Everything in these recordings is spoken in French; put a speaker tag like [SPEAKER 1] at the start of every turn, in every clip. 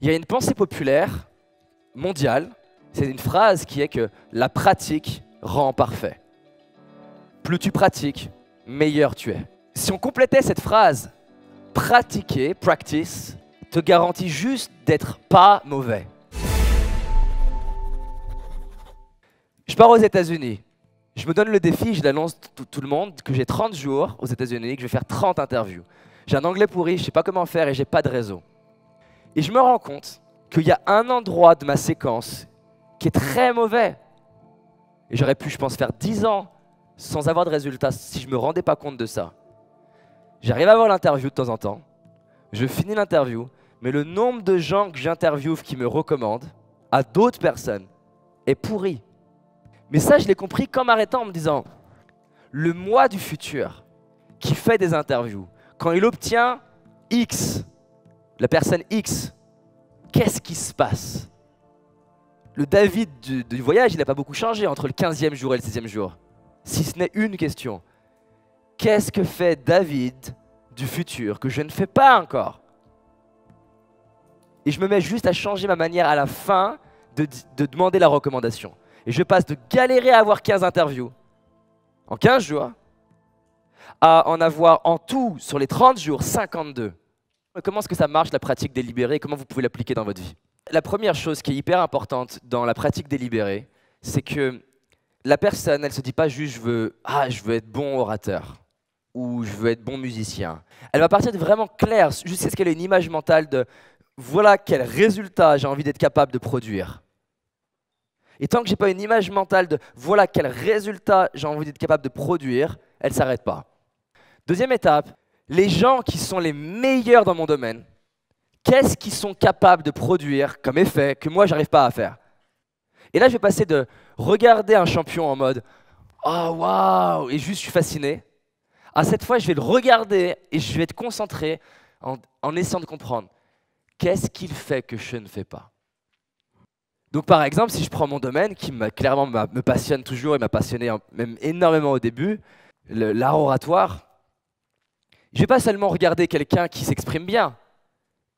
[SPEAKER 1] Il y a une pensée populaire mondiale, c'est une phrase qui est que la pratique rend parfait. Plus tu pratiques, meilleur tu es. Si on complétait cette phrase, pratiquer, practice, te garantit juste d'être pas mauvais. Je pars aux États-Unis. Je me donne le défi, je l'annonce tout le monde, que j'ai 30 jours aux États-Unis, que je vais faire 30 interviews. J'ai un anglais pourri, je ne sais pas comment faire et j'ai pas de réseau. Et je me rends compte qu'il y a un endroit de ma séquence qui est très mauvais. Et j'aurais pu, je pense, faire 10 ans sans avoir de résultats si je ne me rendais pas compte de ça. J'arrive à avoir l'interview de temps en temps, je finis l'interview, mais le nombre de gens que j'interviewe qui me recommandent à d'autres personnes est pourri. Mais ça, je l'ai compris qu'en m'arrêtant en me disant, le moi du futur qui fait des interviews, quand il obtient X, la personne X, qu'est-ce qui se passe? Le David du voyage, il n'a pas beaucoup changé entre le 15e jour et le 16e jour. Si ce n'est une question. Qu'est-ce que fait David du futur que je ne fais pas encore? Et je me mets juste à changer ma manière à la fin de demander la recommandation. Et je passe de galérer à avoir 15 interviews en 15 jours à en avoir en tout, sur les 30 jours, 52. Comment est-ce que ça marche, la pratique délibérée, et comment vous pouvez l'appliquer dans votre vie? La première chose qui est hyper importante dans la pratique délibérée, c'est que la personne, elle ne se dit pas juste je veux être bon orateur ou je veux être bon musicien. Elle va partir de vraiment clair, jusqu'à ce qu'elle ait une image mentale de voilà quel résultat j'ai envie d'être capable de produire. Et tant que j'ai pas une image mentale de voilà quel résultat j'ai envie d'être capable de produire, elle ne s'arrête pas. Deuxième étape, les gens qui sont les meilleurs dans mon domaine, qu'est-ce qu'ils sont capables de produire comme effet que moi j'arrive pas à faire? Et là je vais passer de regarder un champion en mode oh waouh et juste je suis fasciné, à cette fois je vais le regarder et je vais être concentré en essayant de comprendre qu'est-ce qu'il fait que je ne fais pas. Donc par exemple, si je prends mon domaine qui clairement me passionne toujours et m'a passionné même énormément au début, l'art oratoire, je ne vais pas seulement regarder quelqu'un qui s'exprime bien.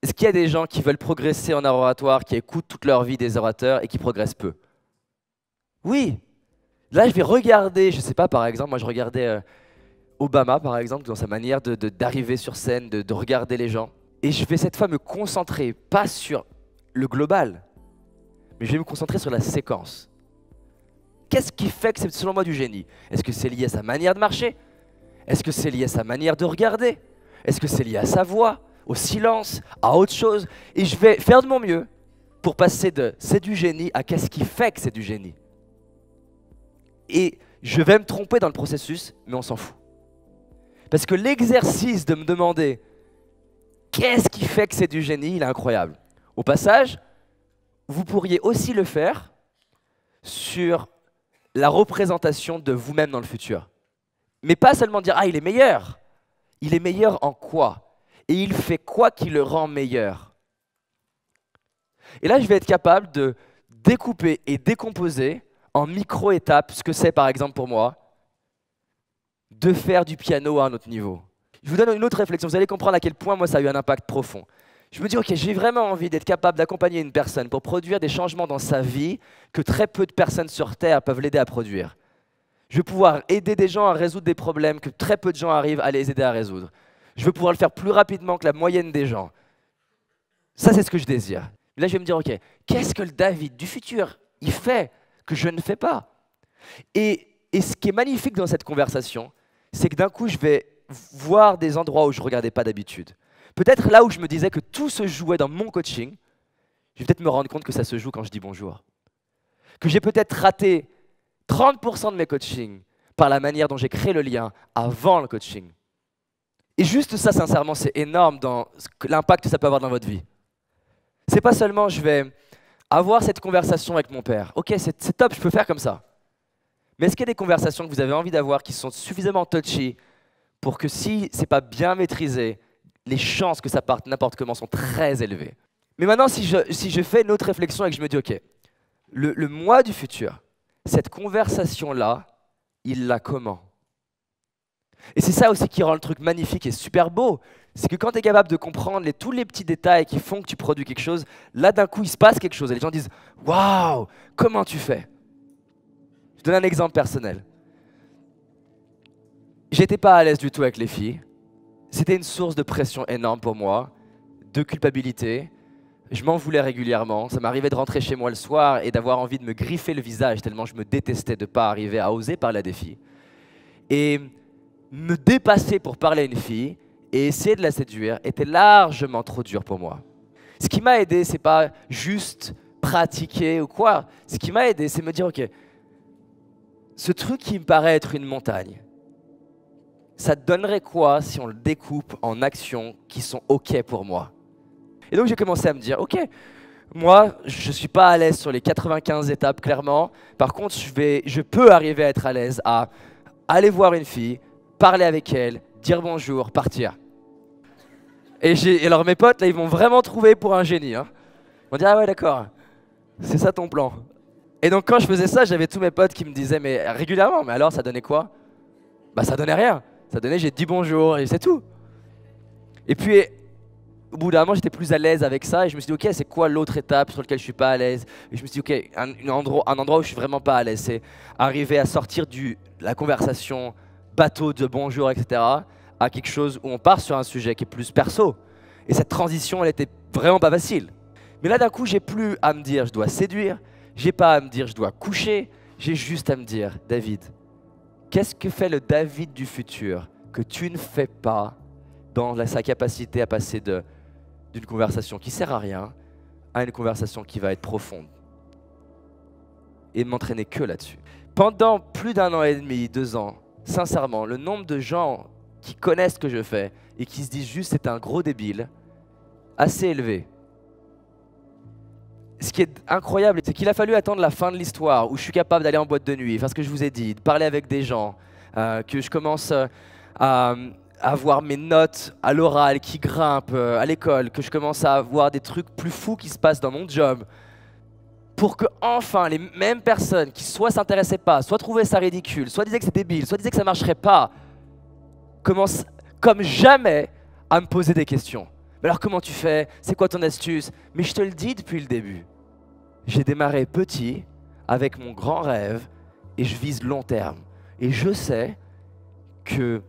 [SPEAKER 1] Est-ce qu'il y a des gens qui veulent progresser en art oratoire, qui écoutent toute leur vie des orateurs et qui progressent peu? Oui. Là, je vais regarder, je ne sais pas, par exemple, moi je regardais Obama, par exemple, dans sa manière d'arriver sur scène, de regarder les gens. Et je vais cette fois me concentrer, pas sur le global, mais je vais me concentrer sur la séquence. Qu'est-ce qui fait que c'est selon moi du génie? Est-ce que c'est lié à sa manière de marcher? Est-ce que c'est lié à sa manière de regarder? Est-ce que c'est lié à sa voix, au silence, à autre chose? Et je vais faire de mon mieux pour passer de c'est du génie à qu'est-ce qui fait que c'est du génie. Et je vais me tromper dans le processus, mais on s'en fout. Parce que l'exercice de me demander qu'est-ce qui fait que c'est du génie, il est incroyable. Au passage, vous pourriez aussi le faire sur la représentation de vous-même dans le futur. Mais pas seulement dire « Ah, il est meilleur ». Il est meilleur en quoi? Et il fait quoi qui le rend meilleur? Et là, je vais être capable de découper et décomposer en micro-étapes ce que c'est, par exemple, pour moi, de faire du piano à un autre niveau. Je vous donne une autre réflexion. Vous allez comprendre à quel point, moi, ça a eu un impact profond. Je me dis, OK, j'ai vraiment envie d'être capable d'accompagner une personne pour produire des changements dans sa vie que très peu de personnes sur Terre peuvent l'aider à produire. Je veux pouvoir aider des gens à résoudre des problèmes que très peu de gens arrivent à les aider à résoudre. Je veux pouvoir le faire plus rapidement que la moyenne des gens. Ça, c'est ce que je désire. Mais là, je vais me dire, OK, qu'est-ce que le David du futur, il fait que je ne fais pas? Et ce qui est magnifique dans cette conversation, c'est que d'un coup, je vais voir des endroits où je ne regardais pas d'habitude. Peut-être là où je me disais que tout se jouait dans mon coaching, je vais peut-être me rendre compte que ça se joue quand je dis bonjour. Que j'ai peut-être raté 30% de mes coachings par la manière dont j'ai créé le lien avant le coaching. Et juste ça, sincèrement, c'est énorme dans l'impact que ça peut avoir dans votre vie. C'est pas seulement je vais avoir cette conversation avec mon père. Ok, c'est top, je peux faire comme ça. Mais est-ce qu'il y a des conversations que vous avez envie d'avoir qui sont suffisamment touchy pour que si ce n'est pas bien maîtrisé, les chances que ça parte n'importe comment sont très élevées? Mais maintenant, si je fais une autre réflexion et que je me dis, ok, le moi du futur, cette conversation-là, il l'a comment? Et c'est ça aussi qui rend le truc magnifique et super beau. c'est que quand tu es capable de comprendre tous les petits détails qui font que tu produis quelque chose, là d'un coup il se passe quelque chose et les gens disent « Waouh, comment tu fais ?» Je donne un exemple personnel. J'étais pas à l'aise du tout avec les filles. C'était une source de pression énorme pour moi, de culpabilité. Je m'en voulais régulièrement. Ça m'arrivait de rentrer chez moi le soir et d'avoir envie de me griffer le visage tellement je me détestais de ne pas arriver à oser parler à des filles. Et me dépasser pour parler à une fille et essayer de la séduire était largement trop dur pour moi. Ce qui m'a aidé, c'est pas juste pratiquer ou quoi. Ce qui m'a aidé, c'est me dire, ok, ce truc qui me paraît être une montagne, ça te donnerait quoi si on le découpe en actions qui sont ok pour moi? Et donc j'ai commencé à me dire, ok, moi je suis pas à l'aise sur les 95 étapes clairement. Par contre, je peux arriver à être à l'aise à aller voir une fille, parler avec elle, dire bonjour, partir. Et alors mes potes, là, ils m'ont vraiment trouvé pour un génie. Hein. Ils m'ont dit, ah ouais, d'accord, c'est ça ton plan. Et donc quand je faisais ça, j'avais tous mes potes qui me disaient, mais régulièrement, mais alors ça donnait quoi? Bah ça donnait rien. Ça donnait, j'ai dit bonjour et c'est tout. Et puis, au bout d'un moment, j'étais plus à l'aise avec ça et je me suis dit, ok, c'est quoi l'autre étape sur laquelle je suis pas à l'aise? Et je me suis dit, ok, un endroit où je suis vraiment pas à l'aise, c'est arriver à sortir de la conversation bateau de bonjour, etc., à quelque chose où on part sur un sujet qui est plus perso. Et cette transition, elle était vraiment pas facile. Mais là, d'un coup, j'ai plus à me dire, je dois séduire, j'ai pas à me dire, je dois coucher, j'ai juste à me dire, David, qu'est-ce que fait le David du futur que tu ne fais pas dans sa capacité à passer d'une conversation qui sert à rien à une conversation qui va être profonde? Et m'entraîner que là-dessus. Pendant plus d'1 an et demi, 2 ans, sincèrement, le nombre de gens qui connaissent ce que je fais et qui se disent juste c'est un gros débile, assez élevé. Ce qui est incroyable, c'est qu'il a fallu attendre la fin de l'histoire où je suis capable d'aller en boîte de nuit, faire ce que je vous ai dit, de parler avec des gens, que je commence à avoir mes notes à l'oral qui grimpent à l'école, que je commence à avoir des trucs plus fous qui se passent dans mon job, pour que enfin les mêmes personnes qui soit s'intéressaient pas, soit trouvaient ça ridicule, soit disaient que c'est débile, soit disaient que ça marcherait pas, commencent comme jamais à me poser des questions. Mais alors comment tu fais? C'est quoi ton astuce? Mais je te le dis depuis le début. J'ai démarré petit avec mon grand rêve et je vise long terme. Et je sais que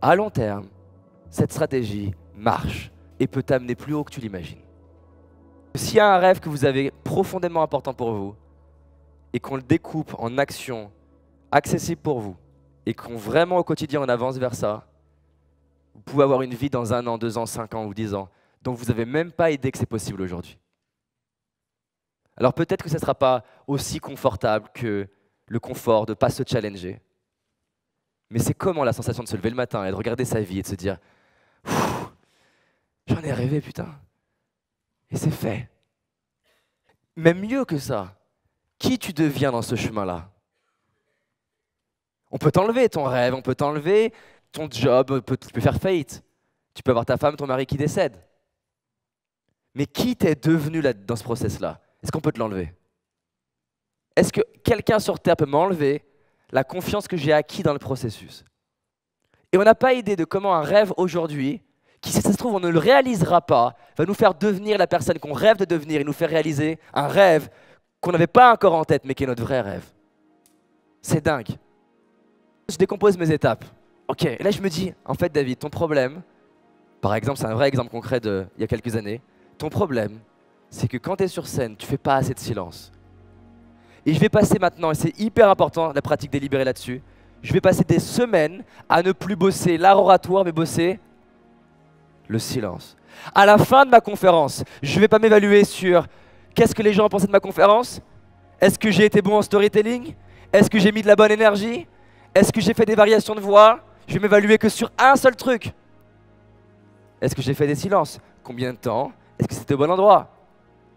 [SPEAKER 1] à long terme, cette stratégie marche et peut t'amener plus haut que tu l'imagines. S'il y a un rêve que vous avez profondément important pour vous et qu'on le découpe en actions accessibles pour vous et qu'on vraiment au quotidien on avance vers ça, vous pouvez avoir une vie dans 1 an, 2 ans, 5 ans ou 10 ans dont vous n'avez même pas idée que c'est possible aujourd'hui. Alors peut-être que ça ne sera pas aussi confortable que le confort de ne pas se challenger. Mais c'est comment la sensation de se lever le matin et de regarder sa vie et de se dire « J'en ai rêvé, putain. Et c'est fait. » Même mieux que ça, qui tu deviens dans ce chemin-là? On peut t'enlever ton rêve, on peut t'enlever ton job, tu peux faire faillite. Tu peux avoir ta femme, ton mari qui décède. Mais qui t'es devenu là, dans ce process-là? Est-ce qu'on peut te l'enlever? Est-ce que quelqu'un sur Terre peut m'enlever la confiance que j'ai acquis dans le processus? Et on n'a pas idée de comment un rêve aujourd'hui, qui si ça se trouve on ne le réalisera pas, va nous faire devenir la personne qu'on rêve de devenir et nous faire réaliser un rêve qu'on n'avait pas encore en tête mais qui est notre vrai rêve. C'est dingue. Je décompose mes étapes. Ok, et là je me dis, en fait David, ton problème, par exemple, c'est un vrai exemple concret d'il y a quelques années, ton problème, c'est que quand tu es sur scène, tu fais pas assez de silence. Et je vais passer maintenant, et c'est hyper important la pratique délibérée là-dessus, je vais passer des semaines à ne plus bosser l'art oratoire, mais bosser le silence. À la fin de ma conférence, je ne vais pas m'évaluer sur qu'est-ce que les gens ont pensé de ma conférence? Est-ce que j'ai été bon en storytelling? Est-ce que j'ai mis de la bonne énergie? Est-ce que j'ai fait des variations de voix? Je vais m'évaluer que sur un seul truc. Est-ce que j'ai fait des silences? Combien de temps? Est-ce que c'était au bon endroit?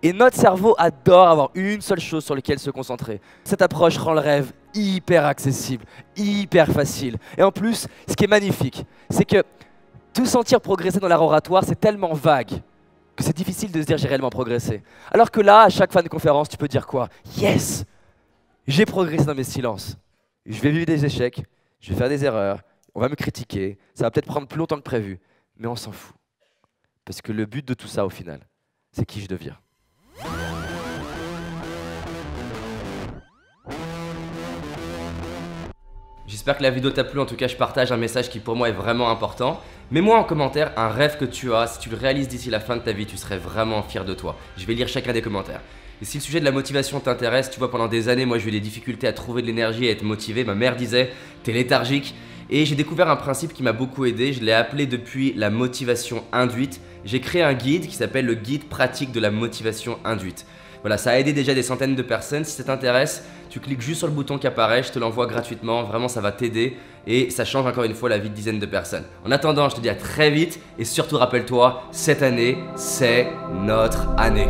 [SPEAKER 1] Et notre cerveau adore avoir une seule chose sur laquelle se concentrer. Cette approche rend le rêve hyper accessible, hyper facile. Et en plus, ce qui est magnifique, c'est que te sentir progresser dans l'art oratoire, c'est tellement vague que c'est difficile de se dire j'ai réellement progressé. Alors que là, à chaque fin de conférence, tu peux dire quoi? Yes! J'ai progressé dans mes silences. Je vais vivre des échecs, je vais faire des erreurs, on va me critiquer, ça va peut-être prendre plus longtemps que prévu, mais on s'en fout. Parce que le but de tout ça, au final, c'est qui je deviens. J'espère que la vidéo t'a plu, en tout cas je partage un message qui pour moi est vraiment important. Mets-moi en commentaire un rêve que tu as, si tu le réalises d'ici la fin de ta vie, tu serais vraiment fier de toi. Je vais lire chacun des commentaires. Et si le sujet de la motivation t'intéresse, tu vois pendant des années, moi j'ai eu des difficultés à trouver de l'énergie et à être motivé. Ma mère disait, t'es léthargique. Et j'ai découvert un principe qui m'a beaucoup aidé, je l'ai appelé depuis la motivation induite. J'ai créé un guide qui s'appelle le guide pratique de la motivation induite. Voilà, ça a aidé déjà des centaines de personnes. Si ça t'intéresse, tu cliques juste sur le bouton qui apparaît, je te l'envoie gratuitement. Vraiment, ça va t'aider et ça change encore une fois la vie de dizaines de personnes. En attendant, je te dis à très vite et surtout rappelle-toi, cette année, c'est notre année.